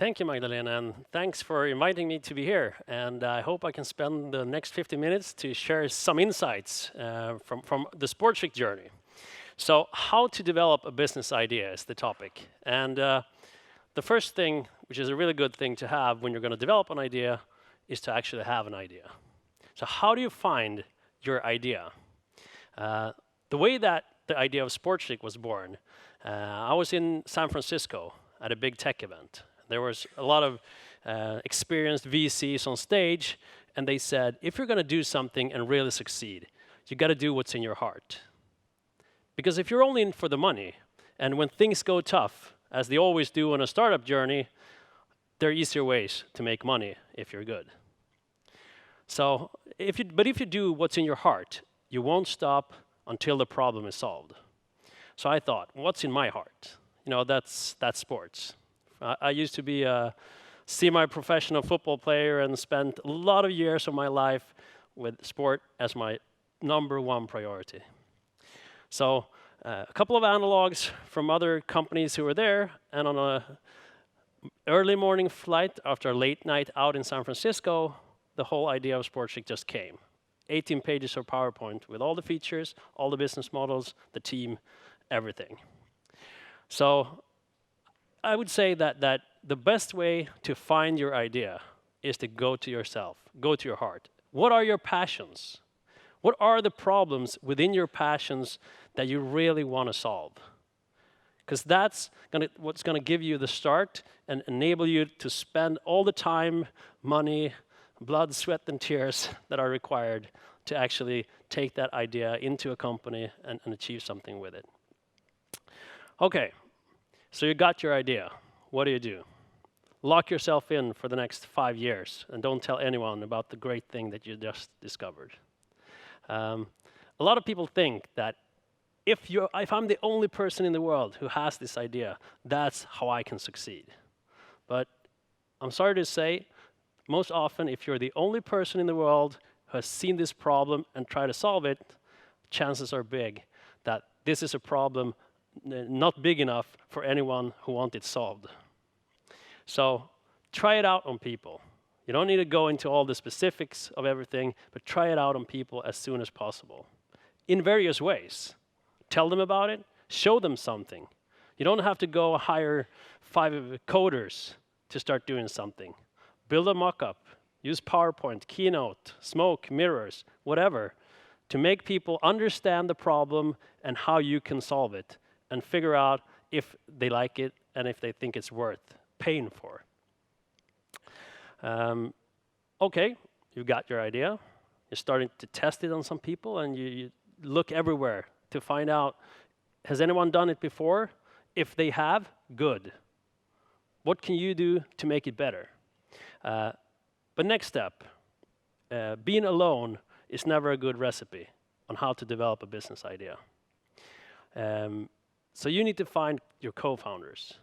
Thank you, Magdalena, and thanks for inviting me to be here. And I hope I can spend the next 50 minutes to share some insights from the Sportswik journey. So, how to develop a business idea is the topic. And the first thing, which is a really good thing to have when you're going to develop an idea, is to actually have an idea. So, how do you find your idea? The way that the idea of Sportswik was born, I was in San Francisco at a big tech event. There was a lot of experienced VCs on stage, and they said, if you're going to do something and really succeed, you got to do what's in your heart. Because if you're only in for the money, and when things go tough, as they always do on a startup journey, there are easier ways to make money if you're good. So, if you do what's in your heart, you won't stop until the problem is solved. So I thought, what's in my heart? You know, that's sports. I used to be a semi-professional football player and spent a lot of years of my life with sport as my #1 priority. So a couple of analogs from other companies who were there, and on a early morning flight after a late night out in San Francisco, the whole idea of Sportswik just came. 18 pages of PowerPoint with all the features, all the business models, the team, everything. So I would say that the best way to find your idea is to go to yourself, go to your heart. What are your passions? What are the problems within your passions that you really want to solve? Because that's what's going to give you the start and enable you to spend all the time, money, blood, sweat, and tears that are required to actually take that idea into a company and achieve something with it. Okay. So you got your idea. What do? Lock yourself in for the next 5 years and don't tell anyone about the great thing that you just discovered. A lot of people think that if I'm the only person in the world who has this idea, that's how I can succeed. But I'm sorry to say, most often if you're the only person in the world who has seen this problem and try to solve it, chances are big that this is a problem not big enough for anyone who wants it solved. So try it out on people. You don't need to go into all the specifics of everything, but try it out on people as soon as possible. In various ways. Tell them about it, show them something. You don't have to go hire 5 coders to start doing something. Build a mock-up, use PowerPoint, Keynote, Smoke, mirrors, whatever, to make people understand the problem and how you can solve it, and figure out if they like it and if they think it's worth paying for. Okay, you got your idea. You're starting to test it on some people, and you look everywhere to find out, has anyone done it before? If they have, good. What can you do to make it better? But next step, being alone is never a good recipe on how to develop a business idea. So you need to find your co-founders,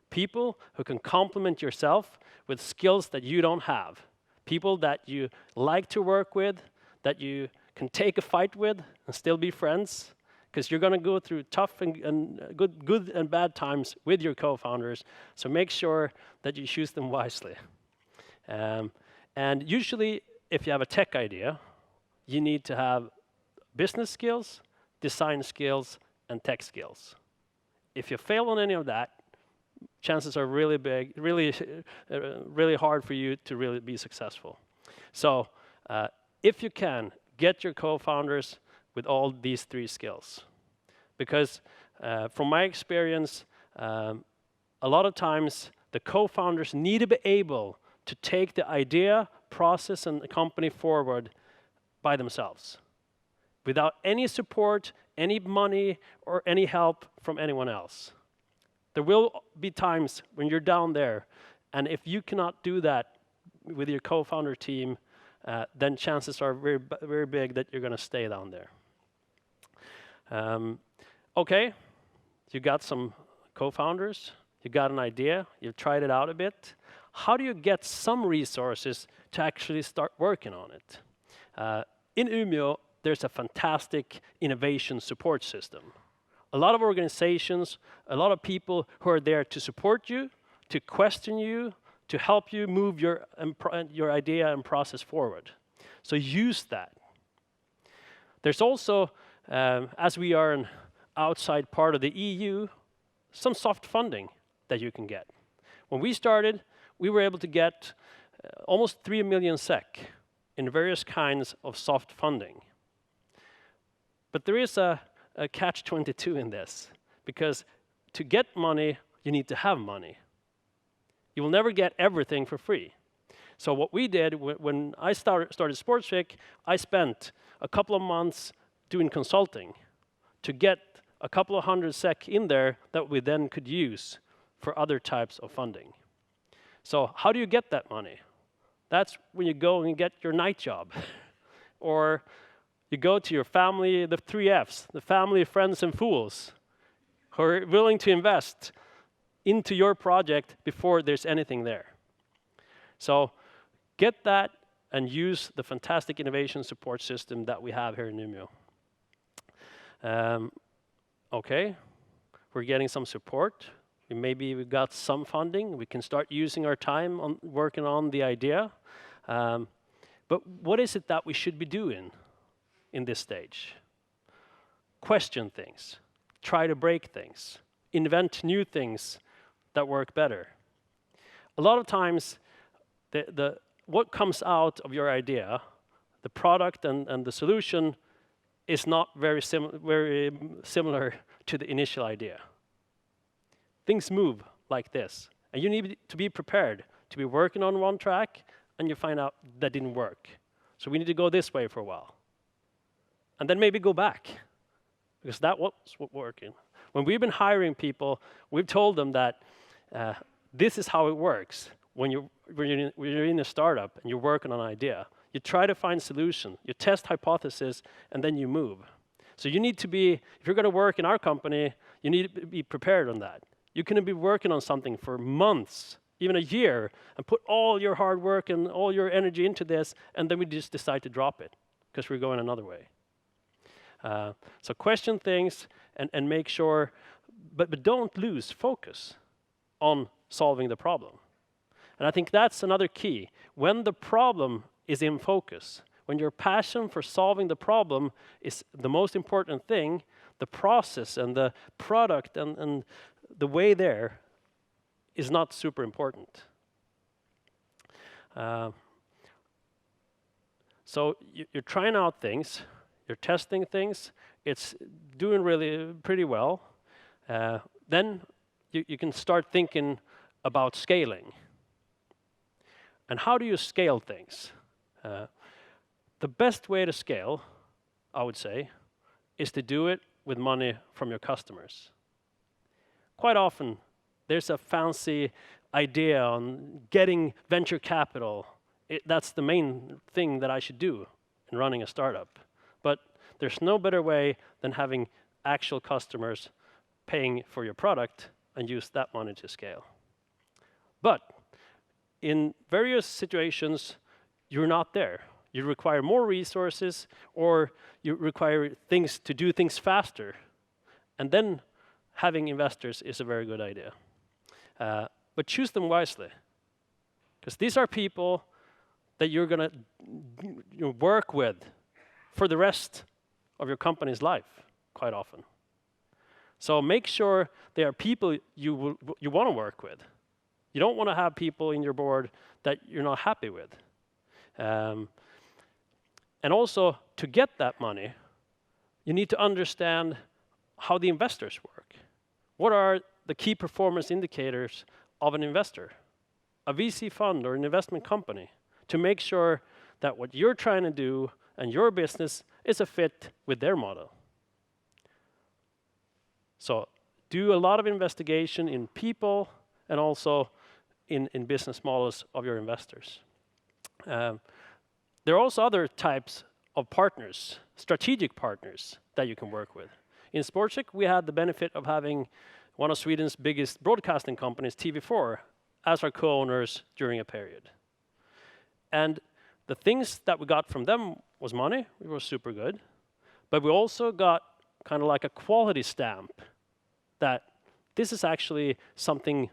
people who can complement yourself with skills that you don't have, people that you like to work with, that you can take a fight with and still be friends, because you're going to go through tough and good and bad times with your co-founders. So make sure that you choose them wisely. And usually, if you have a tech idea, you need to have business skills, design skills, and tech skills. If you fail on any of that, chances are really big, really hard for you to really be successful. So if you can, get your co-founders with all these 3 skills. Because from my experience, a lot of times the co-founders need to be able to take the idea, process, and the company forward by themselves, without any support, any money, or any help from anyone else. There will be times when you're down there, and if you cannot do that with your co-founder team, then chances are very big that you're going to stay down there. Okay, you got some co-founders, you got an idea, you've tried it out a bit. How do you get some resources to actually start working on it? In Umeå, there's a fantastic innovation support system. A lot of organizations, a lot of people who are there to support you, to question you, to help you move your idea and process forward. So use that. There's also, as we are an outside part of the EU, some soft funding that you can get. When we started, we were able to get almost 3 million SEK in various kinds of soft funding. But there is a catch-22 in this, because to get money, you need to have money. You will never get everything for free. So what we did, when I started Sportswik, I spent a couple of months doing consulting to get a couple of hundred SEK in there that we then could use for other types of funding. So how do you get that money? That's when you go and get your night job. Or you go to your family, the 3 Fs, the family, friends, and fools, who are willing to invest into your project before there's anything there. So get that and use the fantastic innovation support system that we have here in Umeå. Okay, we're getting some support. Maybe we got some funding. We can start using our time on working on the idea. But what is it that we should be doing in this stage? Question things, try to break things, invent new things that work better. A lot of times, what comes out of your idea, the product and the solution, is not very similar to the initial idea. Things move like this, and you need to be prepared to be working on one track, and you find out that didn't work. So we need to go this way for a while. And then maybe go back, because that was what working. When we've been hiring people, we've told them that this is how it works. When you're in a startup and you're working on an idea, you try to find solution, you test hypothesis, and then you move. So you need to be, if you're going to work in our company, you need to be prepared on that. You can be working on something for months, even a year, and put all your hard work and all your energy into this, and then we just decide to drop it because we're going another way. So question things and make sure, but don't lose focus on solving the problem. And I think that's another key. When the problem is in focus, when your passion for solving the problem is the most important thing, the process and the product and the way there is not super important. So you're trying out things, you're testing things, it's doing really pretty well. Then you can start thinking about scaling. And how do you scale things? The best way to scale, I would say, is to do it with money from your customers. Quite often, there's a fancy idea on getting venture capital. That's the main thing that I should do in running a startup. But there's no better way than having actual customers paying for your product and use that money to scale. But in various situations, you're not there. You require more resources, or you require things to do things faster. And then having investors is a very good idea. But choose them wisely, because these are people that you're going to work with for the rest of your company's life, quite often. So make sure they are people you want to work with. You don't want to have people in your board that you're not happy with. And also, to get that money, you need to understand how the investors work. What are the key performance indicators of an investor, a VC fund or an investment company, to make sure that what you're trying to do and your business is a fit with their model. So do a lot of investigation in people and also in business models of your investors. There are also other types of partners, strategic partners that you can work with. In Sportswik, we had the benefit of having one of Sweden's biggest broadcasting companies, TV4, as our co-owners during a period. And the things that we got from them was money, it was super good, but we also got kind of like a quality stamp that this is actually something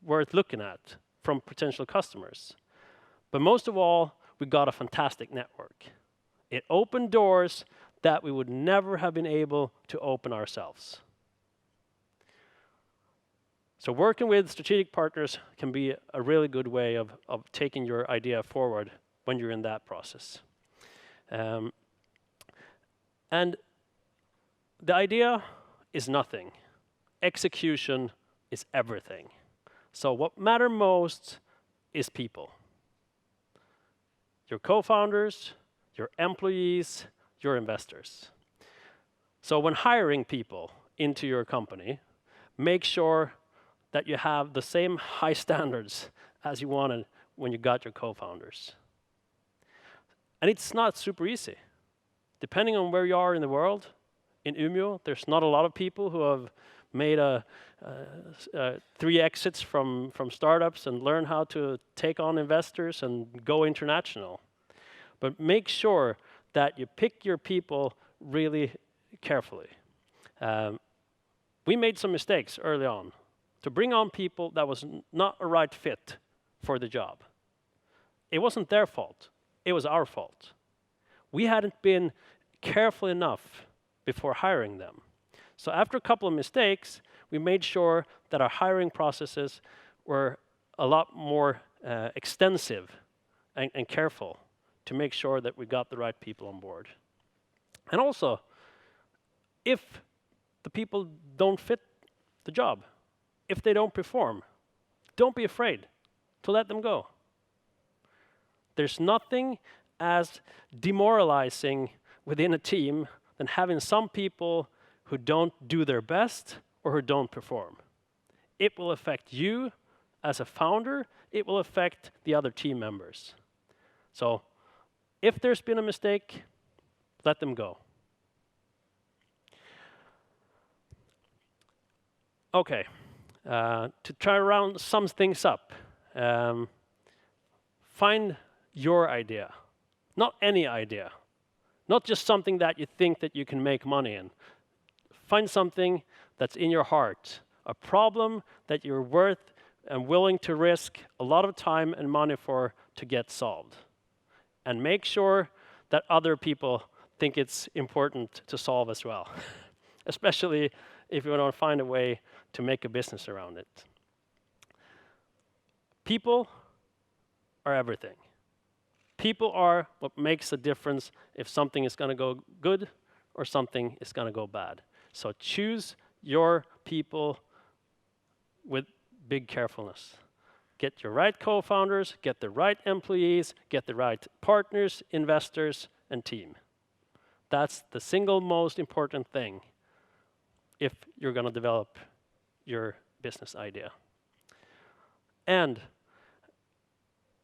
worth looking at from potential customers. But most of all, we got a fantastic network. It opened doors that we would never have been able to open ourselves. So working with strategic partners can be a really good way of taking your idea forward when you're in that process. And the idea is nothing. Execution is everything. So what matters most is people. Your co-founders, your employees, your investors. So when hiring people into your company, make sure that you have the same high standards as you wanted when you got your co-founders. And it's not super easy. Depending on where you are in the world, in Umeå, there's not a lot of people who have made 3 exits from startups and learn how to take on investors and go international. But make sure that you pick your people really carefully. We made some mistakes early on to bring on people that was not a right fit for the job. It wasn't their fault, it was our fault. We hadn't been careful enough before hiring them. So after a couple of mistakes, we made sure that our hiring processes were a lot more extensive and careful to make sure that we got the right people on board. And also, if the people don't fit the job, if they don't perform, don't be afraid to let them go. There's nothing as demoralizing within a team than having some people who don't do their best or who don't perform. It will affect you as a founder, it will affect the other team members. So if there's been a mistake, let them go. Okay, to try around sum things up, find your idea, not any idea, not just something that you think that you can make money in. Find something that's in your heart, a problem that you're worth and willing to risk a lot of time and money for to get solved. And make sure that other people think it's important to solve as well, especially if you want to find a way to make a business around it. People are everything. People are what makes a difference if something is going to go good or something is going to go bad. So choose your people with big carefulness. Get your right co-founders, get the right employees, get the right partners, investors, and team. That's the single most important thing if you're going to develop your business idea. And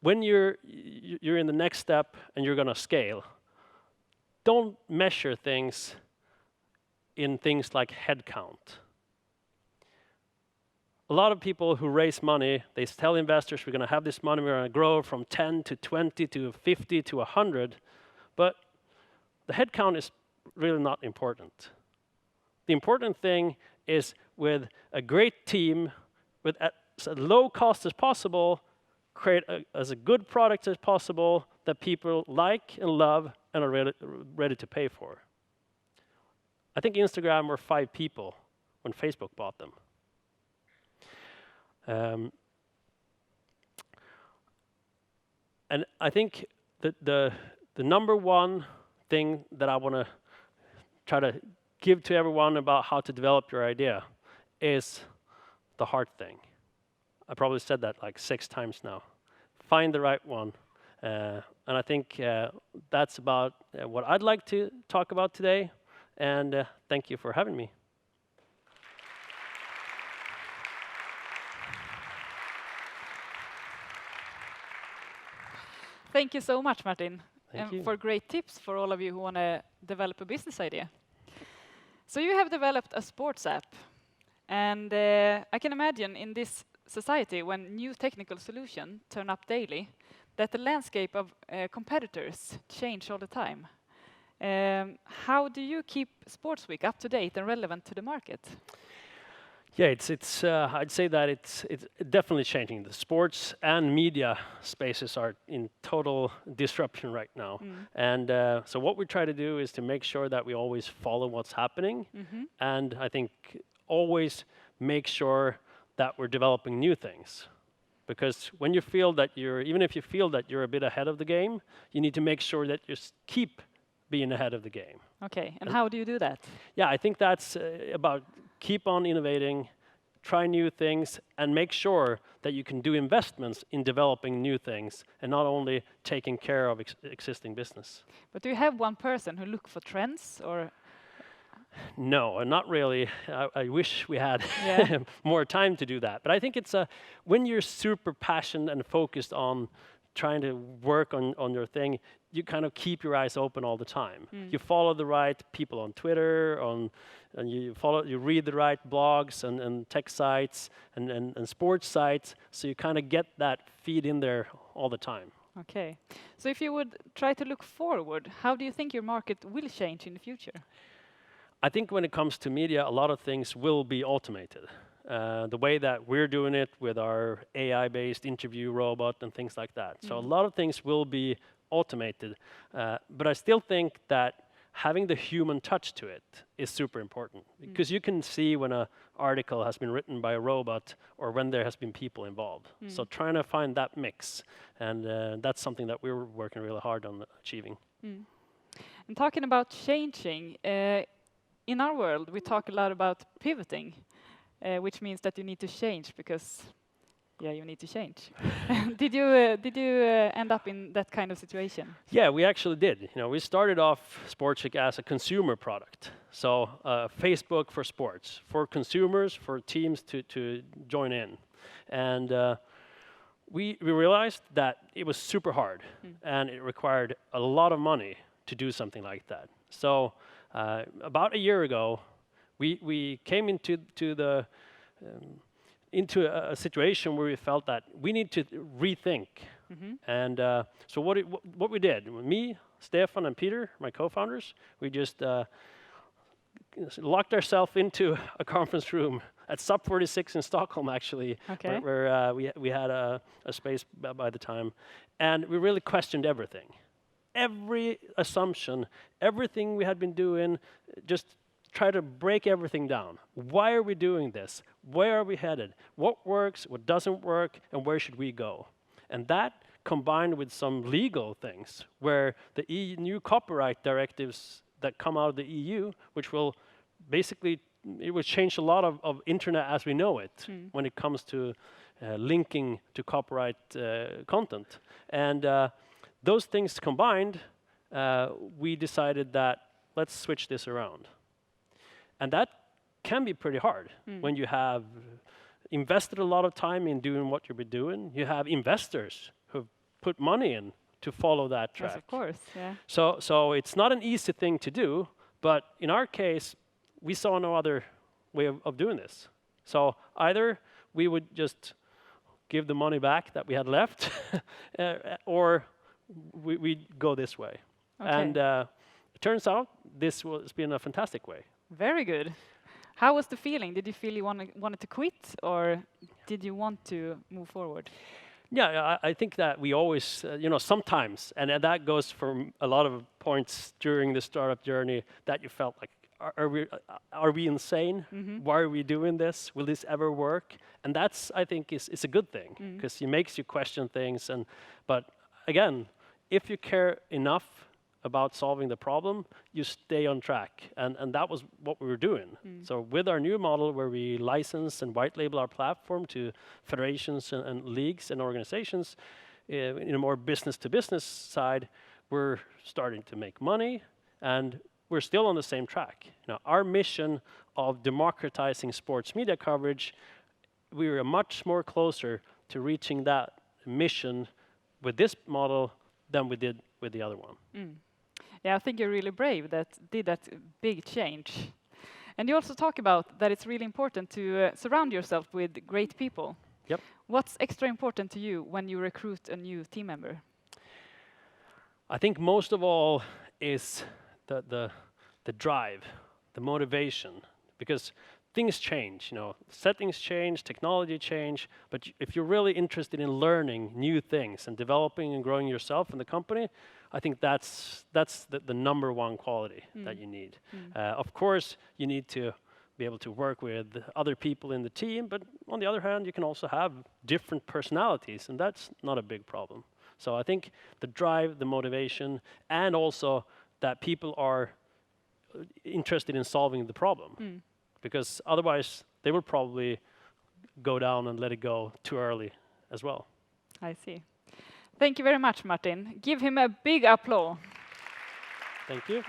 when you're in the next step and you're going to scale, don't measure things in things like headcount. A lot of people who raise money, they tell investors, we're going to have this money, we're going to grow from 10 to 20 to 50 to 100, but the headcount is really not important. The important thing is with a great team, with as low cost as possible, create as a good product as possible that people like and love and are ready to pay for. I think Instagram were 5 people when Facebook bought them. And I think that the number one thing that I want to try to give to everyone about how to develop your idea is the heart thing. I probably said that like 6 times now. Find the right one. And I think that's about what I'd like to talk about today. And thank you for having me. Thank you so much, Martin, Thank you. for great tips for all of you who want to develop a business idea. So you have developed a sports app, and I can imagine in this society when new technical solutions turn up daily, that the landscape of competitors change all the time. How do you keep Sportswik up to date and relevant to the market? Yeah, it's. I'd say that it's definitely changing. The sports and media spaces are in total disruption right now, Mm. and so what we try to do is to make sure that we always follow what's happening, Mhm. and I think always make sure that we're developing new things. Because when you feel that even if you feel that you're a bit ahead of the game, you need to make sure that you keep being ahead of the game. Okay, and And how do you do that? yeah, I think that's about keep on innovating, try new things, and make sure that you can do investments in developing new things and not only taking care of existing business. But do you have one person who look for trends, or No, not really. I wish we had yeah? more time to do that. But I think it's when you're super passionate and focused on trying to work on your thing, you kind of keep your eyes open all the time. Mm. You follow the right people on Twitter, and you read the right blogs and tech sites and sports sites, so you kind of get that feed in there all the time. Okay. So if you would try to look forward, how do you think your market will change in the future? I think when it comes to media, a lot of things will be automated. The way that we're doing it with our AI-based interview robot and things like that. So a Mm. lot of things will be automated, but I still think that having the human touch to it is super important because you can see when an article has been written by a robot or when there has been people involved. So trying to find that mix, and that's something that we're working really hard on achieving. Mm. And talking about changing, in our world, we talk a lot about pivoting, which means that you need to change because, yeah, you need to change. Did you end up in that kind of situation? Yeah, we actually did. We started off Sportswik as a consumer product. So Facebook for sports, for consumers, for teams to join in. And we realized that it was super hard and it required a lot of money to do something like that. So about a year ago, we came into a situation where we felt that we need to rethink. And so what we did, me, Stefan, and Peter, my co-founders, we just locked ourselves into a conference room at Sub 46 in Stockholm, actually, Okay. where we had a space by the time, and we really questioned everything, every assumption, everything we had been doing, just try to break everything down. Why are we doing this? Where are we headed? What works? What doesn't work? And where should we go? And that combined with some legal things, where the new copyright directives that come out of the EU, which will basically, it will change a lot of internet as we know it when it comes to linking to copyright content. And those things combined, we decided that let's switch this around. And that can be pretty hard when you have invested a lot of time in doing what you've been doing. You have investors who've put money in to follow that track. Yes, of course. Yeah. So it's not an easy thing to do, but in our case, we saw no other way of doing this. So either we would just give the money back that we had left, or we go this way. Okay. And it turns out this has been a fantastic way. Very good. How was the feeling? Did you feel you wanted to quit, or did you want to move forward? Yeah, I think that we always, sometimes, and that goes from a lot of points during the startup journey that you felt like, are we insane? Why are we doing this? Will this ever work? And that's, I think, is a good thing because it makes you question things. But again, if you care enough about solving the problem, you stay on track. And that was what we were doing. So with our new model where we license and white label our platform to federations and leagues and organizations in a more business to business side, we're starting to make money and we're still on the same track. Our mission of democratizing sports media coverage, we are much more closer to reaching that mission with this model than we did with the other one. Yeah, I think you're really brave that did that big change. And you also talk about that it's really important to surround yourself with great people. Yep. What's extra important to you when you recruit a new team member? I think most of all is the drive, the motivation, because things change, settings change, technology change, but if you're really interested in learning new things and developing and growing yourself in the company, I think that's the number one quality that you need. Of course, you need to be able to work with other people in the team, but on the other hand, you can also have different personalities, and that's not a big problem. So I think the drive, the motivation, and also that people are interested in solving the problem. Because otherwise, they will probably go down and let it go too early as well. I see. Thank you very much, Martin. Give him a big applause. Thank you.